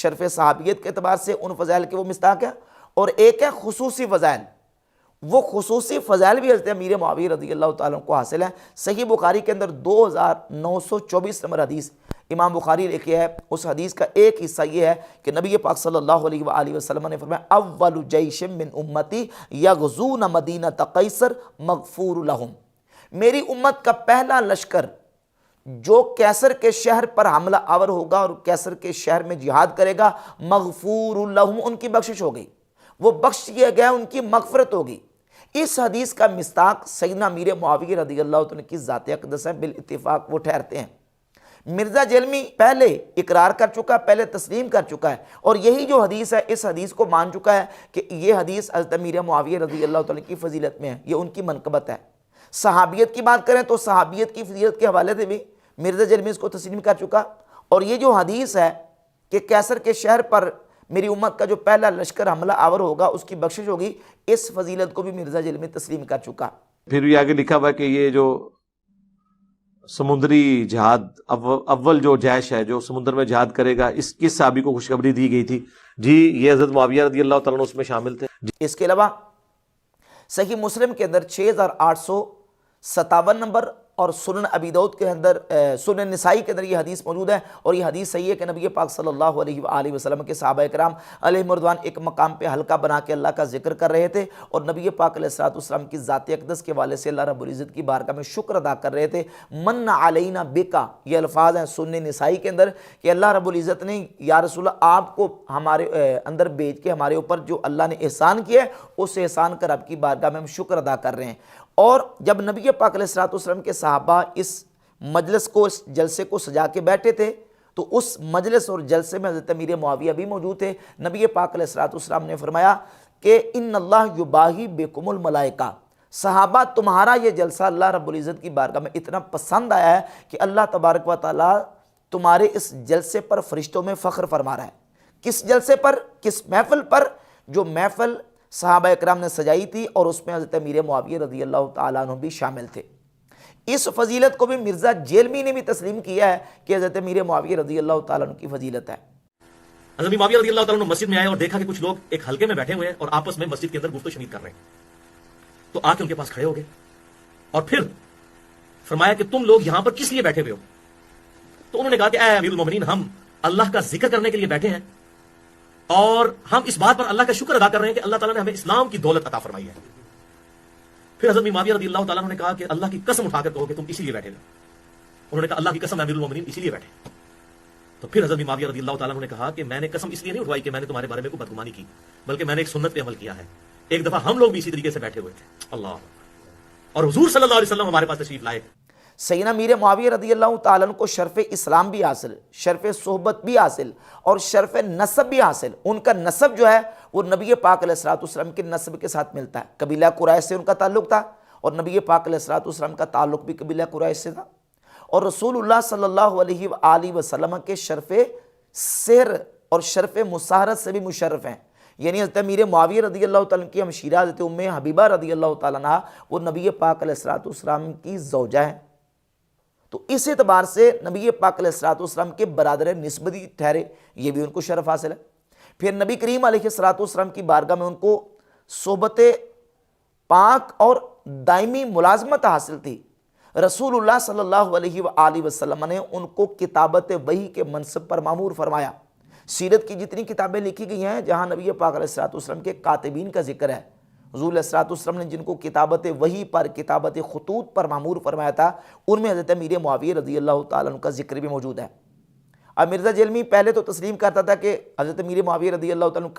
شرف صحابیت کے اعتبار سے ان فضائل کے وہ مصداق ہے، اور ایک ہے خصوصی فضائل، وہ خصوصی فضائل بھی حضرت امیر معاویہ رضی اللہ تعالیٰ عنہ کو حاصل ہیں۔ صحیح بخاری کے اندر 2924 نمبر حدیث امام بخاری لکھے ہے، اس حدیث کا ایک حصہ یہ ہے کہ نبی پاک صلی اللہ علیہ وآلہ وسلم نے فرمایا اول جیش من امتی یغزون مدینہ قیصر مغفور لہم، میری امت کا پہلا لشکر جو کیسر کے شہر پر حملہ آور ہوگا اور کیسر کے شہر میں جہاد کرے گا، مغفور لہم، ان کی بخشش ہو گئی، وہ بخش دیے گئے، ان کی مغفرت ہوگی۔ اس حدیث کا مصداق سیدنا امیر معاویہ رضی اللہ عنہ کی ذات اقدس ہے، بالاتفاق وہ ٹھہرتے ہیں۔ مرزا جیلمی پہلے اقرار کر چکا ہے، پہلے تسلیم کر چکا ہے، اور یہی جو حدیث ہے اس حدیث کو مان چکا ہے کہ یہ حدیث حضرت امیر معاویہ رضی اللہ عنہ کی فضیلت میں ہے، یہ ان کی منقبت ہے۔ صحابیت کی بات کریں تو صحابیت کی فضیلت کے حوالے سے بھی مرزا جیلمی اس کو تسلیم کر چکا، اور یہ جو حدیث ہے کہ کیسر کے شہر پر میری امت کا جو پہلا لشکر حملہ آور ہوگا اس کی بخشش ہوگی، اس فضیلت کو بھی مرزا جیلمی تسلیم کر چکا۔ پھر بھی آگے لکھا ہوا ہے کہ یہ جو سمندری جہاد اول جو جیش ہے جو سمندر میں جہاد کرے گا، اس کس صحابی کو خوشخبری دی گئی تھی؟ جی یہ حضرت معاویہ رضی اللہ تعالیٰ عنہ اس میں شامل تھے۔ اس کے علاوہ صحیح مسلم کے اندر 6857 نمبر اور سنن ابی داؤد کے اندر سنن نسائی کے اندر یہ حدیث موجود ہے، اور یہ حدیث صحیح ہے کہ نبی پاک صلی اللہ علیہ وآلہ وسلم کے صحابہ کرام علیہم رضوان ایک مقام پہ حلقہ بنا کے اللہ کا ذکر کر رہے تھے، اور نبی پاک علیہ الصلوۃ والسلام کی ذات اقدس کے والے سے اللہ رب العزت کی بارگاہ میں شکر ادا کر رہے تھے۔ من علینا بکا، یہ الفاظ ہیں سنن نسائی کے اندر کہ اللہ رب العزت نے یا رسول اللہ آپ کو ہمارے اندر بھیج کے ہمارے اوپر جو اللہ نے احسان کیا ہے اس احسان کا رب کی بارگاہ میں ہم شکر ادا کر رہے ہیں۔ اور جب نبی پاک علیہ الصلوۃ والسلام کے صحابہ اس مجلس کو، اس جلسے کو سجا کے بیٹھے تھے، تو اس مجلس اور جلسے میں حضرت امیر معاویہ بھی موجود تھے۔ نبی پاک علیہ الصلوۃ والسلام نے فرمایا کہ ان اللہ یباہی بکم الملائکہ، صحابہ تمہارا یہ جلسہ اللہ رب العزت کی بارگاہ میں اتنا پسند آیا ہے کہ اللہ تبارک و تعالیٰ تمہارے اس جلسے پر فرشتوں میں فخر فرما رہا ہے۔ کس جلسے پر؟ کس محفل پر؟ جو محفل صحابہ اکرام نے سجائی تھی، اور اس میں حضرت امیر معاویہ رضی اللہ تعالیٰ عنہ بھی شامل تھے۔ اس فضیلت کو بھی مرزا جیلمی نے بھی تسلیم کیا ہے کہ حضرت امیر معاویہ رضی اللہ تعالیٰ عنہ کی فضیلت ہے۔ حضرت معاویہ رضی اللہ تعالیٰ عنہ مسجد میں آئے اور دیکھا کہ کچھ لوگ ایک حلقے میں بیٹھے ہوئے ہیں اور آپس میں مسجد کے اندر گفت و شنید کر رہے ہیں، تو آ کے ان کے پاس کھڑے ہو گئے اور پھر فرمایا کہ تم لوگ یہاں پر کس لیے بیٹھے ہوئے ہو؟ تو انہوں نے کہا کہ اے امیر المومنین، ہم اللہ کا ذکر کرنے کے لیے بیٹھے ہیں، اور ہم اس بات پر اللہ کا شکر ادا کر رہے ہیں کہ اللہ تعالیٰ نے ہمیں اسلام کی دولت عطا فرمائی ہے۔ پھر حضرت معاویہ رضی اللہ تعالیٰ عنہ نے کہا کہ اللہ کی قسم اٹھا کر کہو کہ تم اسی لیے بیٹھے ہو۔ انہوں نے کہا اللہ کی قسم امیر المومنین اسی لیے بیٹھے۔ تو پھر حضرت معاویہ رضی اللہ تعالیٰ عنہ نے کہا کہ میں نے قسم اس لیے نہیں اٹھوائی کہ میں نے تمہارے بارے میں کوئی بدگمانی کی، بلکہ میں نے ایک سنت پہ عمل کیا ہے۔ ایک دفعہ ہم لوگ بھی اسی طریقے سے بیٹھے ہوئے تھے، اللہ، اور حضور صلی اللہ علیہ وسلم ہمارے پاس تشریف لائے۔ سیدنا امیر معاویہ رضی اللہ تعالیٰ عنہ کو شرف اسلام بھی حاصل، شرف صحبت بھی حاصل، اور شرف نسب بھی حاصل۔ ان کا نسب جو ہے وہ نبی پاک علیہ الصلوۃ والسلام کے نسب کے ساتھ ملتا ہے۔ قبیلہ قریش سے ان کا تعلق تھا، اور نبی پاک علیہ الصلوۃ والسلام کا تعلق بھی قبیلہ قریش سے تھا، اور رسول اللہ صلی اللہ علیہ وآلہ وسلم کے شرف سحر اور شرف مساہرت سے بھی مشرف ہیں۔ یعنی حضرت امیر معاویہ رضی اللہ تعالیٰ عنہ کی ہمشیرہ حضرت ام حبیبہ رضی اللہ تعالیٰ عنہ وہ نبی پاک علیہ الصلوۃ والسلام کی زوجہ ہیں، تو اس اعتبار سے نبی پاک علیہ الصلوۃ والسلام کے برادر نسبتی ٹھہرے، یہ بھی ان کو شرف حاصل ہے۔ پھر نبی کریم علیہ الصلوۃ والسلام کی بارگاہ میں ان کو صحبت پاک اور دائمی ملازمت حاصل تھی۔ رسول اللہ صلی اللہ علیہ وآلہ وسلم نے ان کو کتابت وحی کے منصب پر مامور فرمایا۔ سیرت کی جتنی کتابیں لکھی گئی ہیں جہاں نبی پاک علیہ الصلوۃ والسلام کے کاتبین کا ذکر ہے، حضور علیہ الصلوۃ والسلام نے جن کو کتابت وحی پر، کتابت خطوط پر مامور فرمایا تھا، ان میں حضرت امیر معاویہ رضی اللہ تعالیٰ عنہ کا ذکر بھی موجود ہے۔ اب مرزا جیلمی پہلے تو تسلیم کرتا تھا کہ حضرت امیر معاویہ رضی اللہ تعالیٰ عنہ